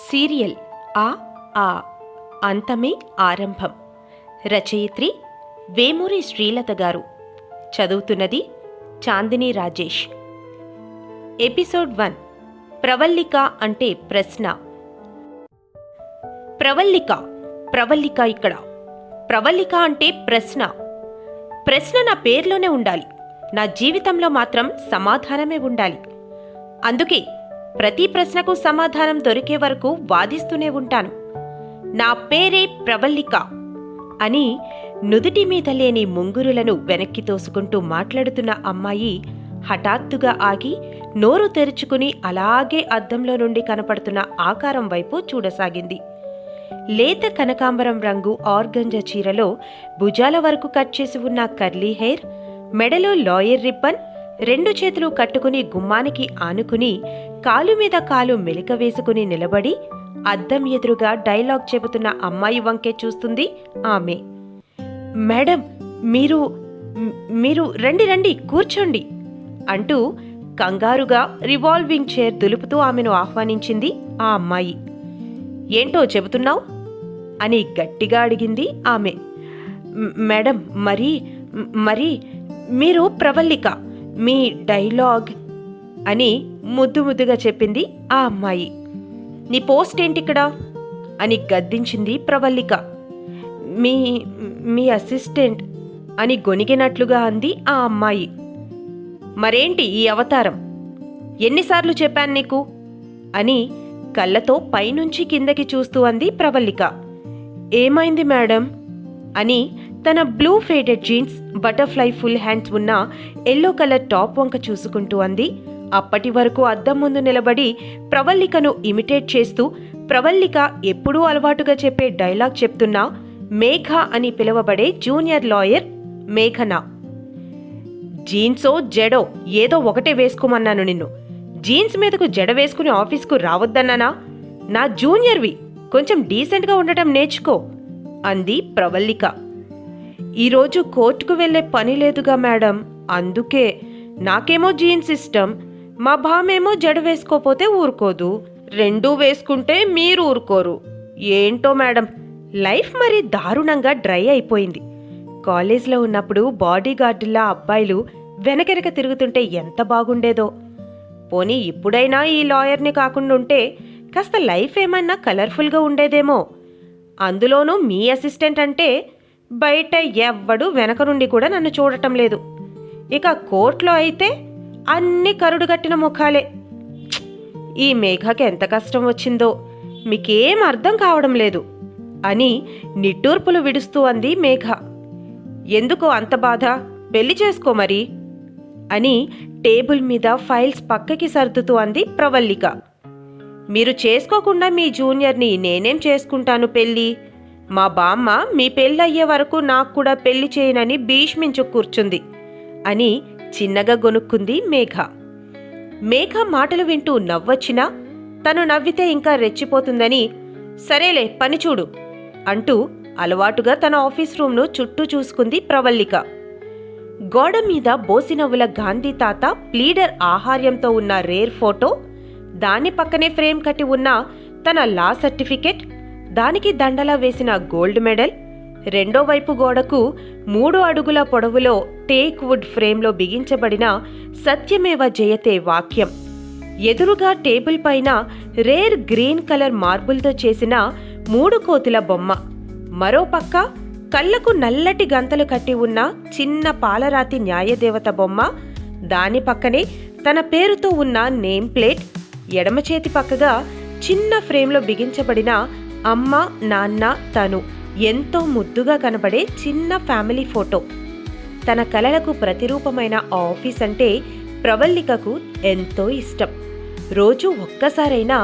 Serial ఆ ఆ అంతమే ఆరంభం. రచయిత్రి వేమూరి శ్రీలత గారు. చదువుతున్నది చాందిని రాజేష్. ఎపిసోడ్ 1. ప్రవల్లిక అంటే ప్రశ్న. ప్రవల్లిక ప్రవల్లిక ఇక్కడ. ప్రవల్లిక అంటే ప్రశ్న. ప్రశ్న నా పేర్లోనే ఉండాలి. నా జీవితంలో మాత్రం సమాధానమే ఉండాలి. అందుకే ప్రతి ప్రశ్నకు సమాధానం దొరికే వరకు వాదిస్తూనే ఉంటాను. నా పేరే ప్రవల్లిక అని నుదుటి మీద లేని ముంగురులను వెనక్కి తోసుకుంటూ మాట్లాడుతున్న అమ్మాయి హఠాత్తుగా ఆగి నోరు తెరుచుకుని అలాగే అద్దంలో నుండి కనపడుతున్న ఆకారం వైపు చూడసాగింది. లేత కనకాంబరం రంగు ఆర్గంజా చీరలో భుజాల వరకు కట్ చేసి ఉన్న కర్లీ హెయిర్, మెడలో లాయర్ రిబ్బన్, 2 చేతులు కట్టుకుని గుమ్మానికి ఆనుకుని కాలు మీద కాలు మెలిక వేసుకుని నిలబడి అద్దం ఎదురుగా డైలాగ్ చెబుతున్న అమ్మాయి వంకే చూస్తుంది ఆమె. మేడం, మీరు రండి రండి, కూర్చోండి అంటూ కంగారుగా రివాల్వింగ్ చైర్ దులుపుతూ ఆమెను ఆహ్వానించింది ఆ అమ్మాయి. ఏంటో చెబుతున్నావు అని గట్టిగా అడిగింది ఆమె. మేడం, మరి మీరు ప్రవల్లిక, మీ డైలాగ్ అని ముద్దుగా చెప్పింది ఆ అమ్మాయి. నీ పోస్ట్ ఏంటిక్కడ అని గద్దించింది ప్రవల్లిక. మీ అసిస్టెంట్ అని గొనిగినట్లుగా అంది ఆ అమ్మాయి. మరేంటి ఈ అవతారం? ఎన్నిసార్లు చెప్పాను నీకు అని కళ్ళతో పైనుంచి కిందకి చూస్తూ అంది ప్రవల్లిక. ఏమైంది మేడం అని తన blue faded jeans, butterfly full hands ఉన్న ఎల్లో కలర్ టాప్ వంక చూసుకుంటూ అంది. అప్పటి వరకు అద్దం ముందు నిలబడి ప్రవల్లికను ఇమిటేట్ చేస్తూ ప్రవల్లిక ఎప్పుడూ అలవాటుగా చెప్పే డైలాగ్ చెప్తున్న మేఘ అని పిలువబడే జూనియర్ లాయర్ మేఘన. జీన్సో జడో ఏదో ఒకటే వేసుకోమన్నాను నిన్ను. జీన్స్ మీదకు జడ వేసుకుని ఆఫీస్కు రావద్దన్నానా? నా జూనియర్వి, కొంచెం డీసెంట్గా ఉండటం నేర్చుకో అంది ప్రవల్లిక. ఈరోజు కోర్టుకు వెళ్లే పని లేదుగా మేడం, అందుకే. నాకేమో జీన్స్ ఇష్టం, మా భామేమో జడ వేసుకోపోతే ఊరుకోదు. 2 వేసుకుంటే మీరు ఊరుకోరు. ఏంటో మేడం, లైఫ్ మరీ దారుణంగా డ్రై అయిపోయింది. కాలేజ్లో ఉన్నప్పుడు బాడీ గార్డుల్లా అబ్బాయిలు వెనకెనక తిరుగుతుంటే ఎంత బాగుండేదో. పోనీ ఇప్పుడైనా ఈ లాయర్ని కాకుండా ఉంటే కాస్త లైఫ్ ఏమన్నా కలర్ఫుల్గా ఉండేదేమో. అందులోనూ మీ అసిస్టెంట్ అంటే బయట ఎవ్వడు వెనక నుండి కూడా నన్ను చూడటం లేదు. ఇక కోర్టులో అయితే అన్ని కరుడుగట్టిన ముఖాలే. ఈ మేఘకి ఎంత కష్టం వచ్చిందో మీకేం అర్థం కావడం లేదు అని నిట్టూర్పులు విడుస్తూ అంది మేఘ. ఎందుకో అంత బాధ? పెళ్లి చేసుకో మరి అని టేబుల్ మీద ఫైల్స్ పక్కకి సర్దుతూ అంది ప్రవల్లిక. మీరు చేసుకోకుండా మీ జూనియర్ని నేనేం చేసుకుంటాను పెళ్ళి? మా బామ్మ మీ పెళ్ళయ్యే వరకు నాకు కూడా పెళ్లి చేయనని భీష్మించు కూర్చుంది అని చిన్నగా గొనుక్కుంది మేఘ. మేఘ మాటలు వింటూ నవ్వొచ్చినా తను నవ్వితే ఇంకా రెచ్చిపోతుందని సరేలే పని చూడు అంటూ అలవాటుగా తన ఆఫీస్ రూమ్ను చుట్టూ చూసుకుంది ప్రవల్లిక. గోడ మీద బోసినవ్వుల గాంధీ తాత ప్లీడర్ ఆహార్యంతో ఉన్న రేర్ ఫోటో, దాని పక్కనే ఫ్రేమ్ కట్టి ఉన్న తన లా సర్టిఫికెట్, దానికి దండలా వేసిన గోల్డ్ మెడల్, రెండో వైపు గోడకు 3 అడుగుల పొడవులో టేక్ వుడ్ ఫ్రేమ్లో బిగించబడిన సత్యమేవ జయతే వాక్యం, ఎదురుగా టేబుల్ పైన రేర్ గ్రీన్ కలర్ మార్బుల్తో చేసిన 3 కోతుల బొమ్మ, మరోపక్క కళ్లకు నల్లటి గంతలు కట్టి ఉన్న చిన్న పాలరాతి న్యాయదేవత బొమ్మ, దాని పక్కనే తన పేరుతో ఉన్న నేమ్ ప్లేట్, ఎడమ చేతి పక్కగా చిన్న ఫ్రేమ్లో బిగించబడిన అమ్మ, నాన్న, తను ఎంతో ముద్దుగా కనబడే చిన్న ఫ్యామిలీ ఫోటో. తన కలలకు ప్రతిరూపమైన ఆ ఆఫీస్ అంటే ప్రవల్లికకు ఎంతో ఇష్టం. రోజు ఒక్కసారైనా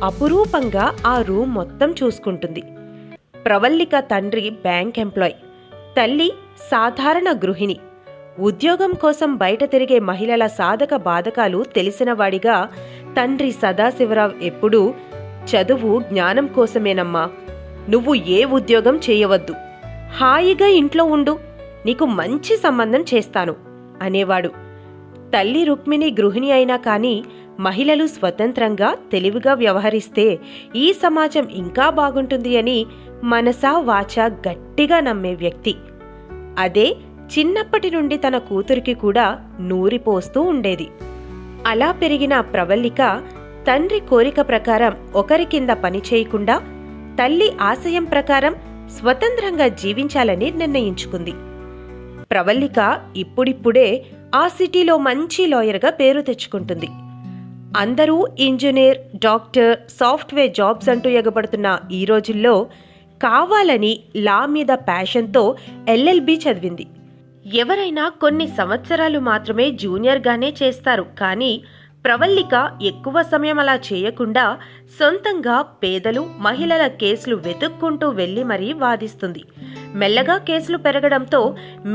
అపురూపంగా ఆ రూమ్ మొత్తం చూసుకుంటుంది. ప్రవల్లిక తండ్రి బ్యాంక్ ఎంప్లాయ్, తల్లి సాధారణ గృహిణి. ఉద్యోగం కోసం బయట తిరిగే మహిళల సాధక బాధకాలు తెలిసినవాడిగా తండ్రి సదాశివరావు ఎప్పుడూ చదువు జ్ఞానం కోసమేనమ్మా, నువ్వు ఏ ఉద్యోగం చేయవద్దు, హాయిగా ఇంట్లో ఉండు, నీకు మంచి సంబంధం చేస్తాను అనేవాడు. తల్లి రుక్మిణి గృహిణి అయినా కానీ మహిళలు స్వతంత్రంగా తెలివిగా వ్యవహరిస్తే ఈ సమాజం ఇంకా బాగుంటుంది అని మనసా వాచా గట్టిగా నమ్మే వ్యక్తి. అదే చిన్నప్పటి నుండి తన కూతురికి కూడా నూరిపోస్తూ ఉండేది. అలా పెరిగిన ప్రవల్లిక తండ్రి కోరిక ప్రకారం ఒకరి కింద పని చేయకుండా తల్లి ఆశయం ప్రకారం స్వతంత్రంగా జీవించాలని నిర్ణయించుకుంది. ప్రవల్లిక ఇప్పుడిప్పుడే ఆ సిటీలో మంచి లాయర్గా పేరు తెచ్చుకుంటుంది. అందరూ ఇంజనీర్, డాక్టర్, సాఫ్ట్వేర్ జాబ్స్ అంటూ ఎగబడుతున్న ఈ రోజుల్లో కావాలని లా మీద ప్యాషన్తో ఎల్ఎల్బి చదివింది. ఎవరైనా కొన్ని సంవత్సరాలు మాత్రమే జూనియర్గానే చేస్తారు, కానీ ప్రవల్లిక ఎక్కువ సమయం అలా చేయకుండా సొంతంగా పేదలు, మహిళల కేసులు వెతుక్కుంటూ వెళ్లి మరీ వాదిస్తుంది. మెల్లగా కేసులు పెరగడంతో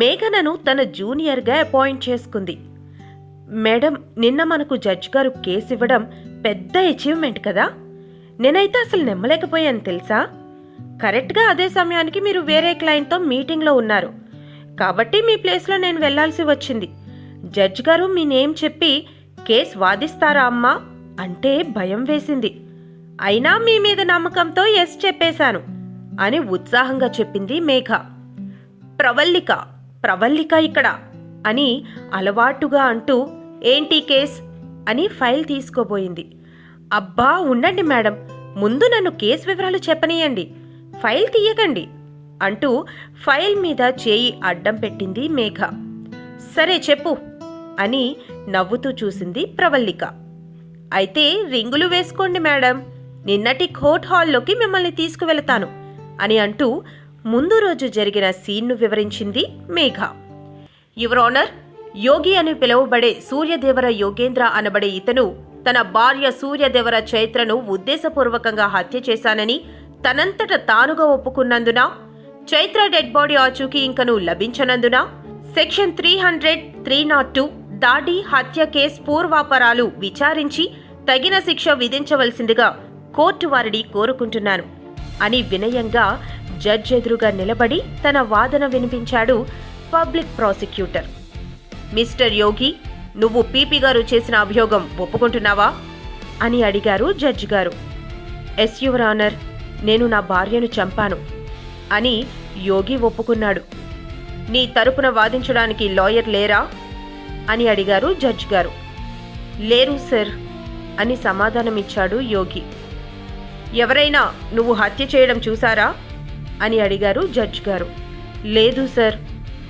మేఘనను తన జూనియర్గా అపాయింట్ చేసుకుంది. మేడం, నిన్న మనకు జడ్జ్ గారు కేసు ఇవ్వడం పెద్ద అచీవ్మెంట్ కదా. నేనైతే అసలు నమ్మలేకపోయాను తెలుసా. కరెక్ట్గా అదే సమయానికి మీరు వేరే క్లయింట్తో మీటింగ్లో ఉన్నారు కాబట్టి మీ ప్లేస్లో నేను వెళ్లాల్సి వచ్చింది. జడ్జ్ గారు మీ నేమ్ చెప్పి కేసు వాదిస్తారా అమ్మా అంటే భయం వేసింది. అయినా మీ మీద నమ్మకంతో ఎస్ చెప్పేశాను అని ఉత్సాహంగా చెప్పింది మేఘ. ప్రవల్లిక ఇక్కడ అని అలవాటుగా అంటూ ఏంటి కేస్ అని ఫైల్ తీసుకోబోయింది. అబ్బా ఉండండి మేడం, ముందు నన్ను కేసు వివరాలు చెప్పనీయండి, ఫైల్ తీయకండి అంటూ ఫైల్ మీద చేయి అడ్డం పెట్టింది మేఘ. సరే చెప్పు అని నవ్వుతూ చూసింది ప్రవల్లిక. అయితే రింగులు వేసుకోండి మేడం, నిన్నటి కోర్ట్ హాల్లోకి మిమ్మల్ని తీసుకువెళతాను అని అంటూ ముందు రోజు జరిగిన సీన్ను వివరించింది మేఘ. యువర్ ఆనర్, యోగి అని పిలువబడే సూర్యదేవర యోగేంద్ర అనబడే ఇతను తన భార్య సూర్యదేవర చైత్రను ఉద్దేశపూర్వకంగా హత్య చేశానని తనంతట తానుగా ఒప్పుకున్నందున, చైత్ర డెడ్ బాడీ ఆచూకీ ఇంకను లభించనందున సెక్షన్ 300, 302 దాడి హత్య కేసు పూర్వాపరాలు విచారించి తగిన శిక్ష విధించవలసిందిగా కోర్టు వారిని కోరుకుంటున్నాను అని వినయంగా జడ్జి ఎదురుగా నిలబడి తన వాదన వినిపించాడు పబ్లిక్ ప్రాసిక్యూటర్. మిస్టర్ యోగి, నువ్వు పీపీ గారు చేసిన అభియోగం ఒప్పుకుంటున్నావా అని అడిగారు జడ్జి గారు. ఎస్ యువర్ ఆనర్, నేను నా భార్యను చంపాను అని యోగి ఒప్పుకున్నాడు. నీ తరపున వాదించడానికి లాయర్ లేరా అని అడిగారు జడ్జి గారు. లేరు సార్ అని సమాధానమిచ్చాడు యోగి. ఎవరైనా నువ్వు హత్య చేయడం చూసారా అని అడిగారు జడ్జి గారు. లేదు సార్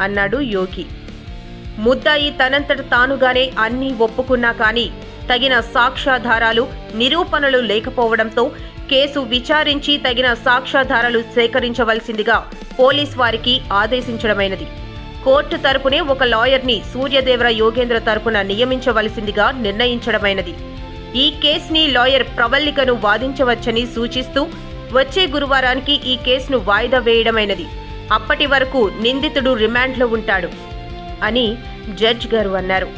అన్నాడు యోగి. ముద్దాయి తనంతట తానుగానే అన్నీ ఒప్పుకున్నా కానీ తగిన సాక్ష్యాధారాలు, నిరూపణలు లేకపోవడంతో కేసు విచారించి తగిన సాక్ష్యాధారాలు సేకరించవలసిందిగా పోలీస్ వారికి ఆదేశించడమైనది. కోర్టు తరపునే ఒక లాయర్ని సూర్యదేవర యోగేంద్ర తరపున నియమించవలసిందిగా నిర్ణయించడమైనది. ఈ కేసుని లాయర్ ప్రవల్లికను వాదించవచ్చని సూచిస్తూ వచ్చే గురువారానికి ఈ కేసును వాయిదా వేయడమైనది. అప్పటి వరకు నిందితుడు రిమాండ్లో ఉంటాడు అని జడ్జ్ గారు అన్నారు.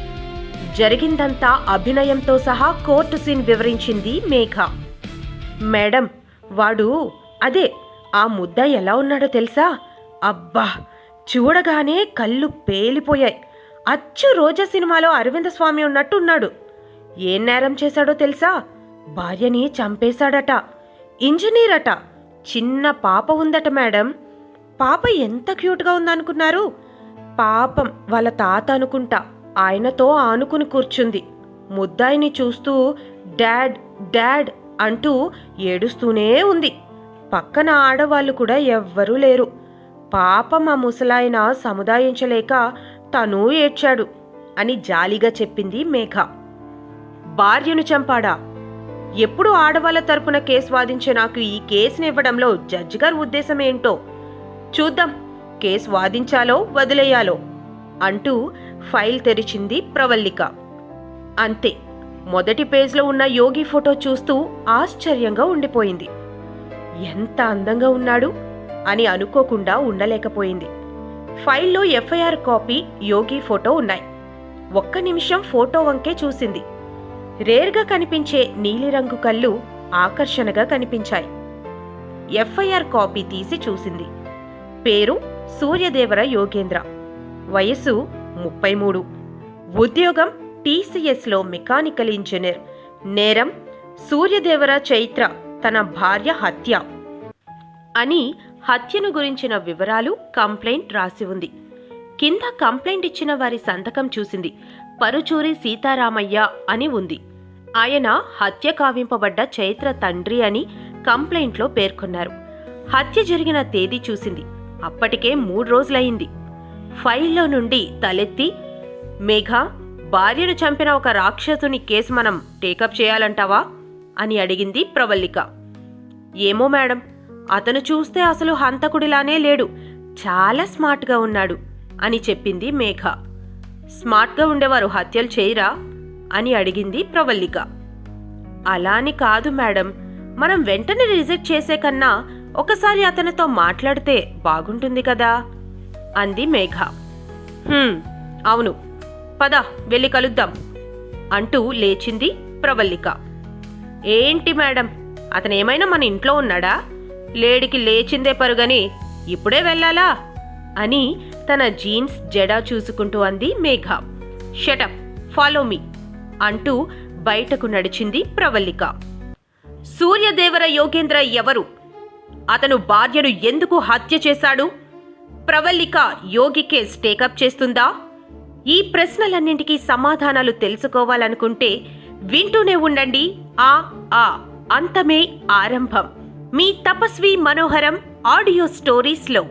జరిగిందంతా అభినయంతో సహా కోర్టు సీన్ వివరించింది మేఘ. మేడం, వాడు అదే ఆ ముద్ద ఎలా ఉన్నాడో తెలుసా? అబ్బా, చూడగానే కళ్ళు పేలిపోయాయి. అచ్చు రోజా సినిమాలో అరవింద స్వామి ఉన్నట్టు ఉన్నాడు. ఏం నేరం చేశాడో తెలుసా? భార్యని చంపేశాడట. ఇంజనీర్ అట. చిన్న పాప ఉందట మేడం. పాప ఎంత క్యూట్గా ఉందనుకున్నారు? పాపం వాళ్ళ తాత అనుకుంటా, ఆయనతో ఆనుకుని కూర్చుంది. ముద్దాయిని చూస్తూ డాడ్ డాడ్ అంటూ ఏడుస్తూనే ఉంది. పక్కన ఆడవాళ్ళు కూడా ఎవ్వరూ లేరు. పాపం ఆ ముసలాయన సముదాయించలేక తను ఏడ్చాడు అని జాలిగా చెప్పింది మేఘ. భార్యను చంపాడా? ఎప్పుడు ఆడవాళ్ల తరపున కేసు వాదించే నాకు ఈ కేసుని ఇవ్వడంలో జడ్జి గారి ఉద్దేశం ఏంటో చూద్దాం, కేసు వాదించాలో వదిలేయాలో అంటూ ఫైల్ తెరిచింది ప్రవల్లిక. అంతే, మొదటి పేజ్లో ఉన్న యోగి ఫోటో చూస్తూ ఆశ్చర్యంగా ఉండిపోయింది. ఎంత అందంగా ఉన్నాడు అని అనుకోకుండా ఉండలేకపోయింది. ఫైల్లో ఎఫ్ఐఆర్ కాపీ, యోగి ఫోటో ఉన్నాయి. ఒక్క నిమిషం ఫోటో వంకే చూసింది. రేర్గా కనిపించే నీలిరంగు కళ్ళు ఆకర్షణగా కనిపించాయి. ఎఫ్ఐఆర్ కాపీ తీసి చూసింది. పేరు సూర్యదేవర యోగేంద్ర, వయస్సు 33, ఉద్యోగం టీసీఎస్లో మెకానికల్ ఇంజనీర్. నేరం సూర్యదేవర చైత్ర తన భార్య హత్య అని హత్యను గురించిన వివరాలు కంప్లైంట్ రాసి ఉంది. కింద కంప్లైంట్ ఇచ్చిన వారి సంతకం చూసింది. పరుచూరి సీతారామయ్య అని ఉంది. ఆయన హత్య కావింపబడ్డ చైత్ర తండ్రి అని కంప్లైంట్లో పేర్కొన్నారు. హత్య జరిగిన తేదీ చూసింది. అప్పటికే 3 రోజులయ్యింది. ఫైల్లో నుండి తలెత్తి, మేఘ, భార్యను చంపిన ఒక రాక్షసుని కేసు మనం టేకప్ చేయాలంటావా అని అడిగింది ప్రవల్లిక. ఏమో మేడం, అతను చూస్తే అసలు హంతకుడిలానే లేడు, చాలా స్మార్ట్గా ఉన్నాడు అని చెప్పింది మేఘ. స్మార్ట్గా ఉండేవారు హత్యలు చేయరా అని అడిగింది ప్రవల్లిక. అలాని కాదు మేడం, మనం వెంటనే రిజెక్ట్ చేసే కన్నా ఒకసారి అతనితో మాట్లాడితే బాగుంటుంది కదా అంది మేఘ. అవును, పద వెళ్ళి కలుద్దాం అంటూ లేచింది ప్రవల్లిక. ఏంటి మేడం, అతనేమైనా మన ఇంట్లో ఉన్నాడా? లేడికి లేచిందే పరుగని ఇప్పుడే వెళ్ళాలా అని తన జీన్స్ జడా చూసుకుంటూ అంది మేఘ. షటప్, ఫాలో మీ అంటూ బయటకు నడిచింది ప్రవల్లిక. సూర్యదేవర యోగేంద్ర ఎవరు? అతను భార్యను ఎందుకు హత్య చేశాడు? ప్రవల్లిక యోగి కేస్ టేకప్ చేస్తుందా? ఈ ప్రశ్నలన్నింటికీ సమాధానాలు తెలుసుకోవాలనుకుంటే వింటూనే ఉండండి. అంతమే ఆరంభం. మీ తపస్వి మనోహరం ఆడియో స్టోరీస్లో.